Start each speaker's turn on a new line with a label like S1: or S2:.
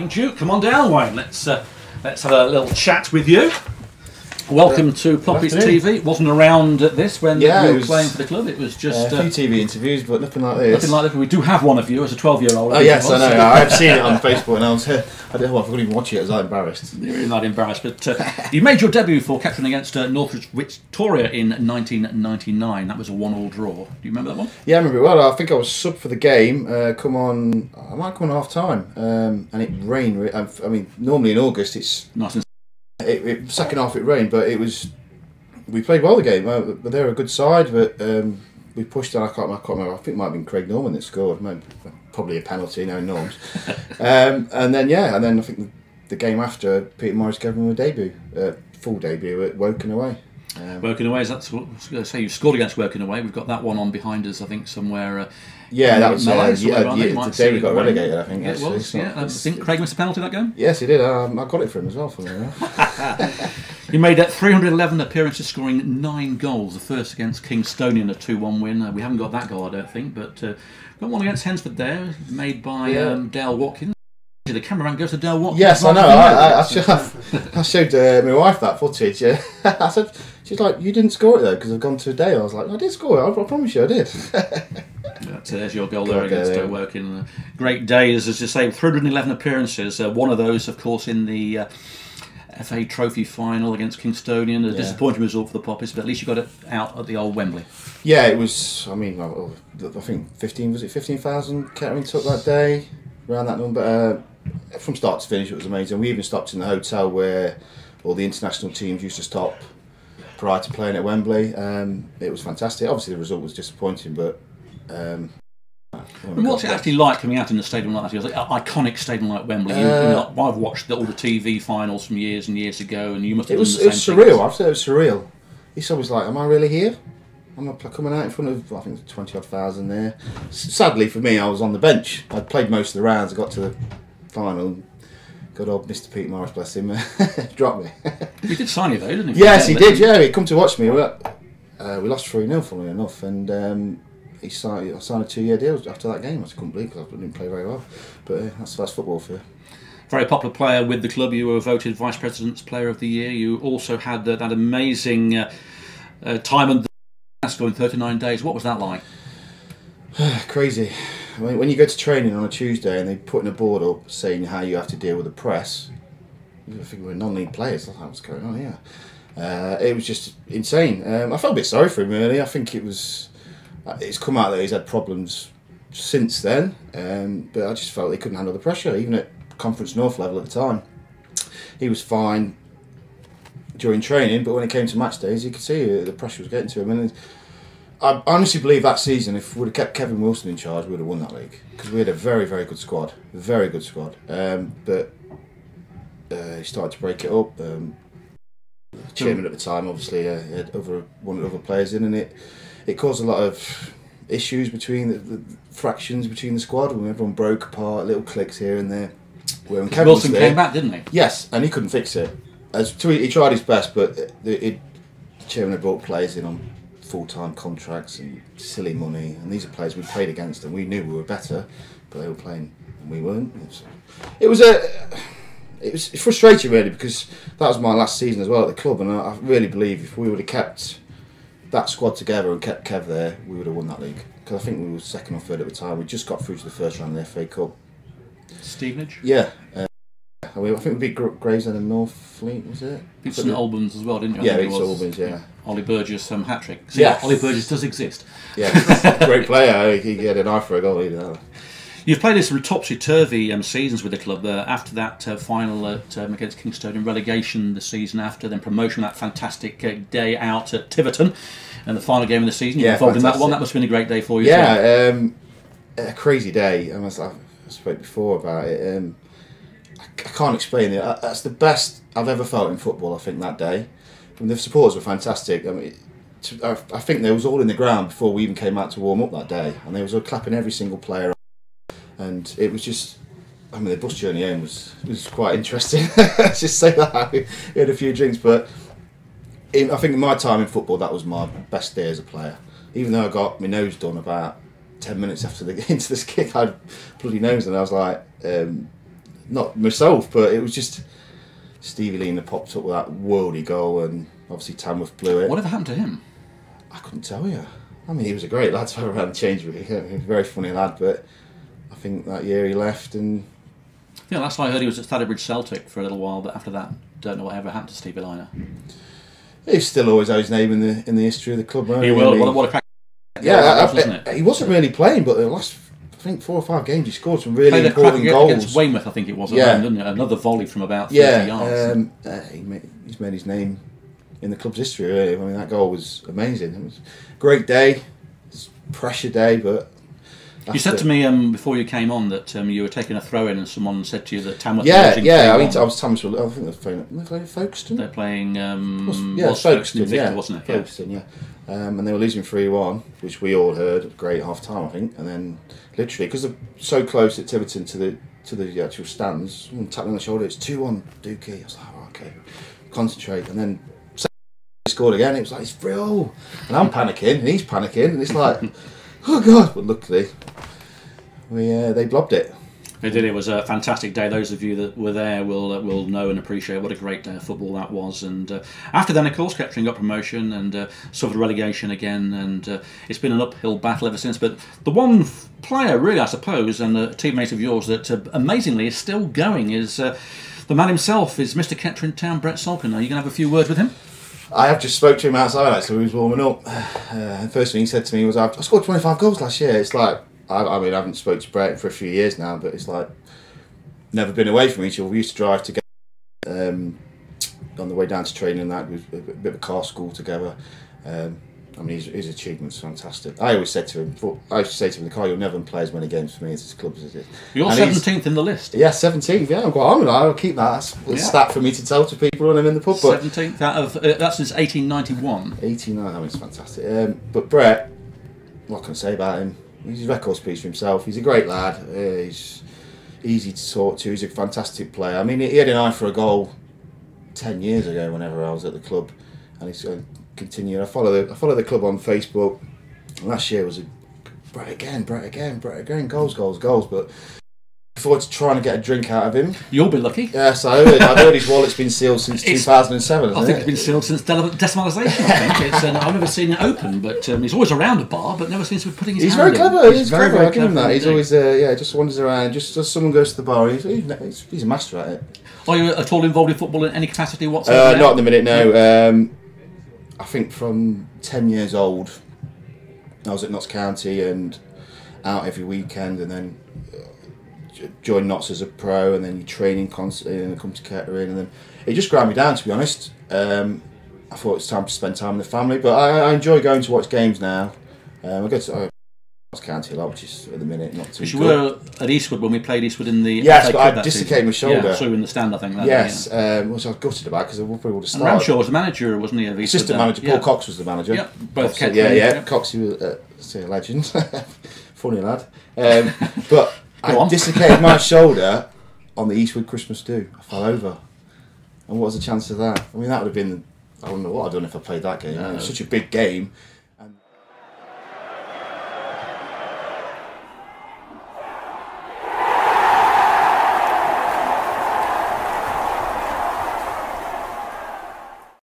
S1: Wayne Duke. Come on down, Wayne. Let's have a little chat with you. Welcome to Ploppies TV. It wasn't around this when you were playing for the club. It was just
S2: a few TV interviews, but nothing like this.
S1: Nothing like this. We do have one of you as a 12-year-old.
S2: Oh yes, I know. I've seen it on Facebook, and I couldn't even watch it. I was that embarrassed.
S1: You're not embarrassed, but you made your debut for Kettering against North Victoria in 1999. That was a 1-1 draw. Do you remember that one?
S2: Yeah, I remember it well. I think I was sub for the game. I might come on half time, and it rained. I mean, normally in August it's
S1: nice and
S2: second half it rained, but we played well the game. But they're a good side, but we pushed on. I can't remember. I think it might have been Craig Norman that scored. Probably a penalty, no norms. and then I think the game after, Peter Morris gave him a debut, full debut at Woking away.
S1: Woking away, that's what I was going to say. You scored against Woking away. We've got that one on behind us, I think, somewhere.
S2: Yeah, that was the day we got relegated, I think.
S1: Yeah, it was. I think Craig missed a penalty that game.
S2: Yes, he did. I got it for him as well. For me.
S1: You made 311 appearances, scoring 9 goals. The first against Kingstonian, a 2-1 win. We haven't got that goal, I don't think, but got one against Hednesford there, made by Dale Watkins. The cameraman goes to Dale Watkins.
S2: Yes, I know. I showed my wife that footage. I said, she's like, "You didn't score it though, because I've gone to Dale." I was like, "I did score it. I promise you, I did."
S1: There's your goal there against Woking. Great days, as you say, 311 appearances. One of those, of course, in the FA Trophy final against Kingstonian. A disappointing result for the Poppies, but at least you got it out at the old Wembley.
S2: Yeah, it was. I mean, I think 15,000 Kettering took that day, around that number. From start to finish, it was amazing. We even stopped in the hotel where all the international teams used to stop prior to playing at Wembley. It was fantastic. Obviously, the result was disappointing, but.
S1: What's it actually like coming out in a stadium like that? It was like an iconic stadium like Wembley. I've watched all the TV finals from years and years ago, and you must have done the same. It was
S2: surreal. I've said it was surreal. It's always like, am I really here? I'm coming out in front of, I think, 20-odd thousand there. Sadly for me, I was on the bench. I'd played most of the rounds. I got to the final. Good old Mr. Peter Morris, bless him, dropped me.
S1: He did sign you though, didn't he?
S2: Yes, he did. Yeah, he'd come to watch me. We lost 3-0, funnily enough, and I signed a 2-year deal after that game. I couldn't believe it because I didn't play very well. But that's football for you.
S1: Very popular player with the club. You were voted Vice President's Player of the Year. You also had that amazing time and scoring 39 days. What was that like?
S2: Crazy. I mean, when you go to training on a Tuesday and they're putting a board up saying how you have to deal with the press, I think we're non-league players. That's what's going on here. It was just insane. I felt a bit sorry for him, really. I think it's come out that he's had problems since then, but I just felt he couldn't handle the pressure, even at Conference North level at the time. He was fine during training, but when it came to match days, you could see the pressure was getting to him. And I honestly believe that season, if we'd have kept Kevin Wilson in charge, we would have won that league, because we had a very, very good squad, but he started to break it up. Chairman at the time, obviously, had wanted other players in, and it caused a lot of issues between the fractions between the squad, when everyone broke apart, little cliques here and there. When Kevin
S1: Wilson came back, didn't he?
S2: Yes, and he couldn't fix it. He tried his best, but the chairman had brought players in on full-time contracts and silly money, and these are players we played against and we knew we were better, but they were playing and we weren't. It was frustrating, really, because that was my last season as well at the club, and I really believe if we would have kept that squad together and kept Kev there, we would have won that league, because I think we were second or third at the time. We just got through to the first round of the FA Cup.
S1: Stevenage?
S2: Yeah. I think we beat Gravesend and Northfleet, was it?
S1: Beat St Albans as well, didn't you?
S2: Yeah, beat St Albans, yeah.
S1: Ollie Burgess hat-trick. So
S2: yes.
S1: Ollie Burgess does exist.
S2: Yeah, great player. He had an eye for a goal, he did.
S1: You've played this sort of topsy-turvy seasons with the club. After that final against Kingstonian, relegation the season after, then promotion, that fantastic day out at Tiverton, and the final game of the season. You were involved in that one. That must have been a great day for you.
S2: Yeah, a crazy day. I spoke before about it. I can't explain it. That's the best I've ever felt in football, I think, that day. And the supporters were fantastic. I mean, I think they was all in the ground before we even came out to warm up that day, and they was all clapping every single player. And it was just, I mean, the bus journey home was quite interesting. Let's just say that. We had a few drinks, but I think in my time in football, that was my best day as a player. Even though I got my nose done about 10 minutes after into this kick, I had bloody nose, and I was like, not myself, but it was just Stevie Lina popped up with that worldy goal, and obviously Tamworth blew it.
S1: Whatever happened to him?
S2: I couldn't tell you. I mean, he was a great lad to have around the change room. He was a very funny lad, but I think that year he left, and
S1: yeah, last I heard he was at Stadibridge Celtic for a little while, but after that, don't know whatever happened to Stevie Lina.
S2: He's still always had his name in the history of the club.
S1: He will. What a crack!
S2: Yeah,
S1: wasn't it?
S2: He wasn't really playing, but the last, I think, 4 or 5 games he scored some really important goals.
S1: Against Weymouth, I think it was.
S2: Yeah,
S1: didn't it? Another volley from about 30 yards.
S2: He's made his name in the club's history. Really, I mean, that goal was amazing. It was a great day, pressure day, but.
S1: You said to me before you came on that you were taking a throw in, and someone said to you that Tamworth.
S2: Yeah. I mean, I was Tamworth. I think they're playing Folkestone.
S1: They're playing.
S2: Folkestone,
S1: Invicta, wasn't it?
S2: Folkestone, yeah. And they were losing 3-1, which we all heard. Great half time, I think. And then, literally, because they're so close at Tiverton to the actual stands, someone tapped me on the shoulder. It's 2-1, Dookie. I was like, oh, okay, concentrate. And then he scored again. It was like, it's 3-0, and I'm panicking, and he's panicking, and it's like, oh god! But luckily, they blobbed it.
S1: They did. It was a fantastic day. Those of you that were there will know and appreciate what a great day of football that was. And after then, of course, Kettering got promotion and suffered relegation again. And it's been an uphill battle ever since. But the one player, really, I suppose, and a teammate of yours that amazingly is still going is the man himself, is Mr. Kettering Town, Brett Salkin. Are you going to have a few words with him?
S2: I have just spoke to him outside, actually. He was warming up. The first thing he said to me was, I scored 25 goals last year. It's like, I mean, I haven't spoken to Brett for a few years now, but it's like, never been away from each other. We used to drive together on the way down to training, that was a bit of a car school together. I mean, his achievement's fantastic. I always said to him, I used to say to him in the car, you'll never play as many games for me as this club as it is.
S1: You're 17th in the list.
S2: Yeah, 17th, yeah, I'm quite honoured. I'll keep that. That's a stat for me to tell to people when I'm in the pub.
S1: 17th out of, that's since 1891.
S2: 89, I mean, it's fantastic. But Brett, what can I say about him? He's a record speech for himself. He's a great lad. He's easy to talk to. He's a fantastic player. I mean, he had an eye for a goal 10 years ago whenever I was at the club, and he's going to continue. I follow the club on Facebook. Last year was Brett again, goals. But I forward to trying to get a drink out of him.
S1: You'll be lucky.
S2: Yes, I've heard his wallet's been sealed since 2007.
S1: I think it's been sealed since decimalisation. I think I've never seen it open, but he's always around a bar, but never seems to be putting his.
S2: He's
S1: hand
S2: very clever.
S1: in.
S2: He's very clever. That. He's always just wanders around. Just as someone goes to the bar, he's a master at it.
S1: Are you at all involved in football in any capacity whatsoever?
S2: Not at the minute. No. I think from 10 years old, I was at Notts County and out every weekend, and then joined Notts as a pro, and then you training constantly, and then come to Kettering, and then it just ground me down, to be honest. I thought it's time to spend time with the family, but I enjoy going to watch games now. I go to Notts County a lot, which is at the minute not too good.
S1: You were at Eastwood when we played Eastwood in the
S2: yes, but I dislocated my shoulder.
S1: Yeah, so you were in the stand, I think.
S2: Yes, which I was gutted about because I probably would have started.
S1: And Ramshaw was the manager, wasn't he? Of Eastwood,
S2: assistant manager. Paul Cox was the manager.
S1: Yep, both
S2: Kettering. Yeah. Cox, he was a legend, funny lad. But I dislocated my shoulder on the Eastwood Christmas do. I fell over, and what was the chance of that? I mean, that would have been. I don't know what I'd done if I played that game. No. It was such a big game.